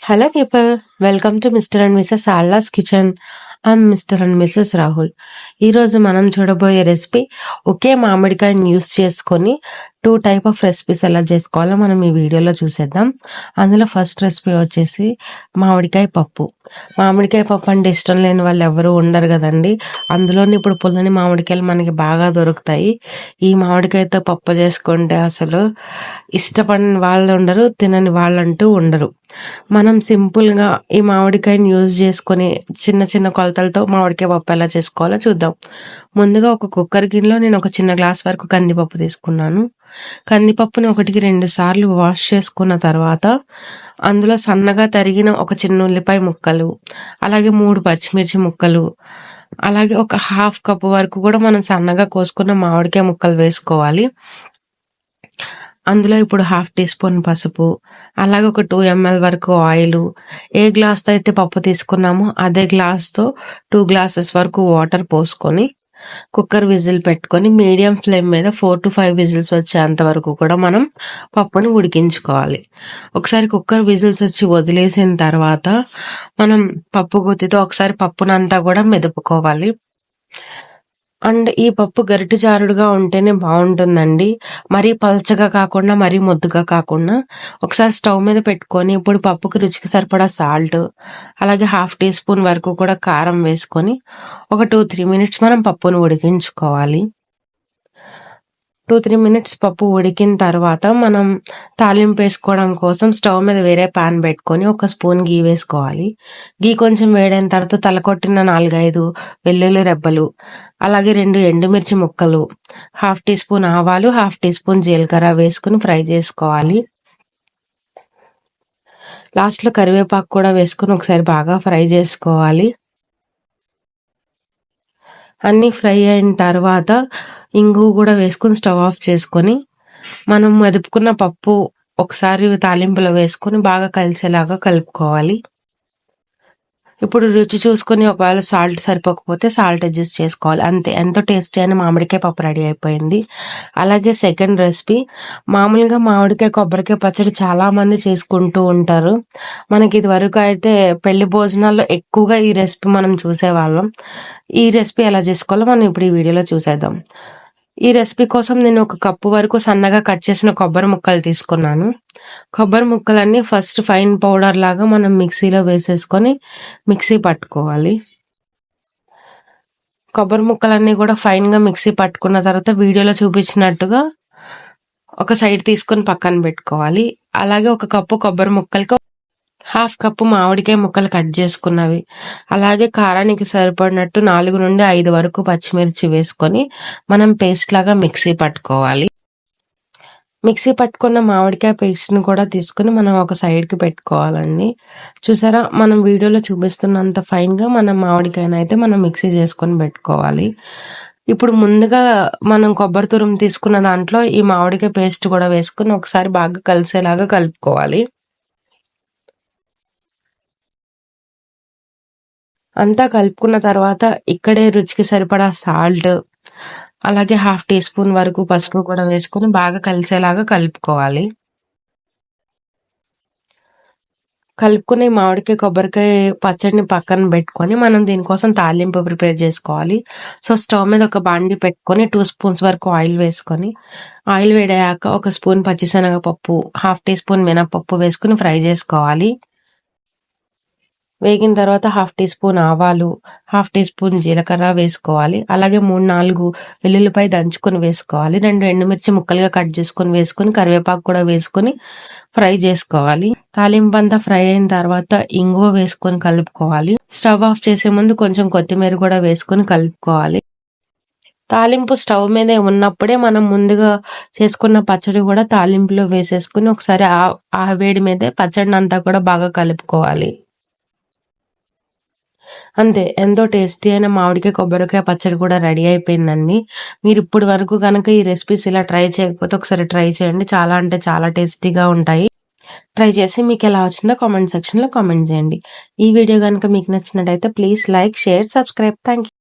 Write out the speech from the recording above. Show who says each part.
Speaker 1: Hello, people. Welcome to Mr. and Mrs. Salla's Kitchen. I'm Mr. and Mrs. Rahul. ఈరోజు మనం చూడబోయే recipe ఒకే మామిడికాయని use చేసుకొని 2 type of recipes ఎలా చేసుకోవాలో మనం ఈ వీడియోలో చూసేద్దాం. అందులో ఫస్ట్ రెసిపీ వచ్చేసి మామిడికాయ పప్పు. మామిడికాయ పప్పు అంటే ఇష్టం లేని వాళ్ళు ఎవరు ఉండరు కదండి. అందులోని ఇప్పుడు పుల్లని మామిడికాయలు మనకి బాగా దొరుకుతాయి. ఈ మామిడికాయతో పప్పు చేసుకుంటే అసలు ఇష్టపడని వాళ్ళు ఉండరు, తినని వాళ్ళంటూ ఉండరు. మనం సింపుల్గా ఈ మామిడికాయని యూజ్ చేసుకొని చిన్న చిన్న కొలతలతో మామిడికాయ పప్పు ఎలా చేసుకోవాలో చూద్దాం. ముందుగా ఒక కుక్కర్ గిన్నెలో నేను ఒక చిన్న గ్లాస్ వరకు కందిపప్పు తీసుకున్నాను. కందిపప్పుని 1-2 సార్లు వాష్ చేసుకున్న తర్వాత అందులో సన్నగా తరిగిన ఒక చిన్న ఉల్లిపాయ ముక్కలు, అలాగే 3 పచ్చిమిర్చి ముక్కలు, అలాగే ఒక 1/2 కప్పు వరకు కూడా మనం సన్నగా కోసుకున్న మామిడికాయ ముక్కలు వేసుకోవాలి. అందులో ఇప్పుడు 1/2 టీ స్పూన్ పసుపు, అలాగే ఒక 2 ml వరకు ఆయిల్, ఏ గ్లాస్తో అయితే పప్పు తీసుకున్నామో అదే గ్లాస్తో 2 గ్లాసెస్ వరకు వాటర్ పోసుకొని కుక్కర్ విజిల్ పెట్టుకొని మీడియం ఫ్లేమ్ మీద 4 to 5 విజిల్స్ వచ్చేంత వరకు కూడా మనం పప్పుని ఉడికించుకోవాలి. ఒకసారి కుక్కర్ విజిల్స్ వచ్చి వదిలేసిన తర్వాత మనం పప్పు గుత్తితో ఒకసారి పప్పునంతా కూడా మెదుపుకోవాలి. అండ్ ఈ పప్పు గరిటె జారుడుగా ఉంటేనే బాగుంటుందండి. మరీ పల్చగా కాకుండా మరీ ముద్దగా కాకుండా ఒకసారి స్టవ్ మీద పెట్టుకొని ఇప్పుడు పప్పుకి రుచికి సరిపడా సాల్ట్, అలాగే 1/2 టీ స్పూన్ వరకు కూడా కారం వేసుకొని ఒక 2-3 మినిట్స్ మనం పప్పును ఉడికించుకోవాలి. 2-3 మినిట్స్ పప్పు ఉడికిన తర్వాత మనం తాలింపు వేసుకోవడం కోసం స్టవ్ మీద వేరే పాన్ పెట్టుకొని ఒక స్పూన్ గీ వేసుకోవాలి. గీ కొంచెం వేడైన తర్వాత తలకొట్టిన 4-5 వెల్లుల్లి రెబ్బలు, అలాగే 2 ఎండుమిర్చి ముక్కలు, 1/2 టీ స్పూన్ ఆవాలు, 1/2 టీ స్పూన్ జీలకర్ర వేసుకుని ఫ్రై చేసుకోవాలి. లాస్ట్లో కరివేపాకు కూడా వేసుకుని ఒకసారి బాగా ఫ్రై చేసుకోవాలి. అన్నీ ఫ్రై అయిన తర్వాత ఇంగు కూడా వేసుకొని స్టవ్ ఆఫ్ చేసుకొని మనం మెదుపుకున్న పప్పు ఒకసారి తాలింపులో వేసుకొని బాగా కలిసేలాగా కలుపుకోవాలి. ఇప్పుడు రుచి చూసుకొని ఒకవేళ సాల్ట్ సరిపోకపోతే సాల్ట్ అడ్జస్ట్ చేసుకోవాలి. అంతే, ఎంతో టేస్టీ అయిన మామిడికాయ పప్పు రెడీ అయిపోయింది. అలాగే సెకండ్ రెసిపీ, మామూలుగా మామిడికాయ కొబ్బరికాయ పచ్చడి చాలా మంది చేసుకుంటూ ఉంటారు. మనకి ఇది వరకు అయితే పెళ్లి భోజనాల్లో ఎక్కువగా ఈ రెసిపీ మనం చూసేవాళ్ళం. ఈ రెసిపీ ఎలా చేసుకోవాలో మనం ఇప్పుడు ఈ వీడియోలో చూసేద్దాం. ఈ రెసిపీ కోసం నేను 1 కప్పు వరకు సన్నగా కట్ చేసిన కొబ్బరి ముక్కలు తీసుకున్నాను. కొబ్బరి ముక్కలన్నీ ఫస్ట్ ఫైన్ పౌడర్ లాగా మనం మిక్సీలో వేసేసుకొని మిక్సీ పట్టుకోవాలి. కొబ్బరి ముక్కలన్నీ కూడా ఫైన్గా మిక్సీ పట్టుకున్న తర్వాత వీడియోలో చూపించినట్టుగా ఒక సైడ్ తీసుకొని పక్కన పెట్టుకోవాలి. అలాగే 1 కప్పు కొబ్బరి ముక్కలకి 1/2 కప్పు మామిడికాయ ముక్కలు కట్ చేసుకున్నవి, అలాగే కారానికి సరిపడినట్టు 4 నుండి 5 వరకు పచ్చిమిర్చి వేసుకొని మనం పేస్ట్ లాగా మిక్సీ పట్టుకోవాలి. మిక్సీ పట్టుకున్న మామిడికాయ పేస్ట్ని కూడా తీసుకుని మనం ఒక సైడ్కి పెట్టుకోవాలండి. చూసారా, మనం వీడియోలో చూపిస్తున్నంత ఫైన్గా మనం మామిడికాయను అయితే మనం మిక్సీ చేసుకొని పెట్టుకోవాలి. ఇప్పుడు ముందుగా మనం కొబ్బరి తురుము తీసుకున్న దాంట్లో ఈ మామిడికాయ పేస్ట్ కూడా వేసుకుని ఒకసారి బాగా కలిసేలాగా కలుపుకోవాలి. అంతా కలుపుకున్న తర్వాత ఇక్కడే రుచికి సరిపడా సాల్ట్, అలాగే 1/2 టీ స్పూన్ వరకు పసుపు కూడా వేసుకొని బాగా కలిసేలాగా కలుపుకోవాలి. కలుపుకుని మామిడికాయ కొబ్బరికాయ పచ్చడిని పక్కన పెట్టుకొని మనం దీనికోసం తాలింపు ప్రిపేర్ చేసుకోవాలి. సో స్టవ్ మీద ఒక బాండి పెట్టుకొని 2 స్పూన్స్ వరకు ఆయిల్ వేసుకొని, ఆయిల్ వేడయ్యాక 1 స్పూన్ పచ్చిశనగపప్పు, 1/2 టీ స్పూన్ మినపప్పు వేసుకుని ఫ్రై చేసుకోవాలి. వేగిన తర్వాత 1/2 టీ స్పూన్ ఆవాలు, 1/2 టీ స్పూన్ జీలకర్ర వేసుకోవాలి. అలాగే 3-4 వెల్లుల్లిపాయ దంచుకొని వేసుకోవాలి. 2 ఎండుమిర్చి ముక్కలుగా కట్ చేసుకొని వేసుకొని కరివేపాకు కూడా వేసుకొని ఫ్రై చేసుకోవాలి. తాలింపు అంతా ఫ్రై అయిన తర్వాత ఇంగువ వేసుకొని కలుపుకోవాలి. స్టవ్ ఆఫ్ చేసే ముందు కొంచెం కొత్తిమీర కూడా వేసుకొని కలుపుకోవాలి. తాలింపు స్టవ్ మీదే ఉన్నప్పుడే మనం ముందుగా చేసుకున్న పచ్చడి కూడా తాలింపులో వేసేసుకుని ఒకసారి ఆ వేడి మీదే పచ్చడిని అంతా కూడా బాగా కలుపుకోవాలి. అంతే, ఎంతో టేస్టీ అయిన మామిడికాయ కొబ్బరికాయ పచ్చడి కూడా రెడీ అయిపోయిందండి. మీరు ఇప్పుడు వరకు కనుక ఈ రెసిపీస్ ఇలా ట్రై చేయకపోతే ఒకసారి ట్రై చేయండి. చాలా అంటే చాలా టేస్టీగా ఉంటాయి. ట్రై చేసి మీకు ఎలా వచ్చిందో కామెంట్ సెక్షన్లో కామెంట్ చేయండి. ఈ వీడియో కనుక మీకు నచ్చినట్టయితే please like, share, subscribe. Thank you.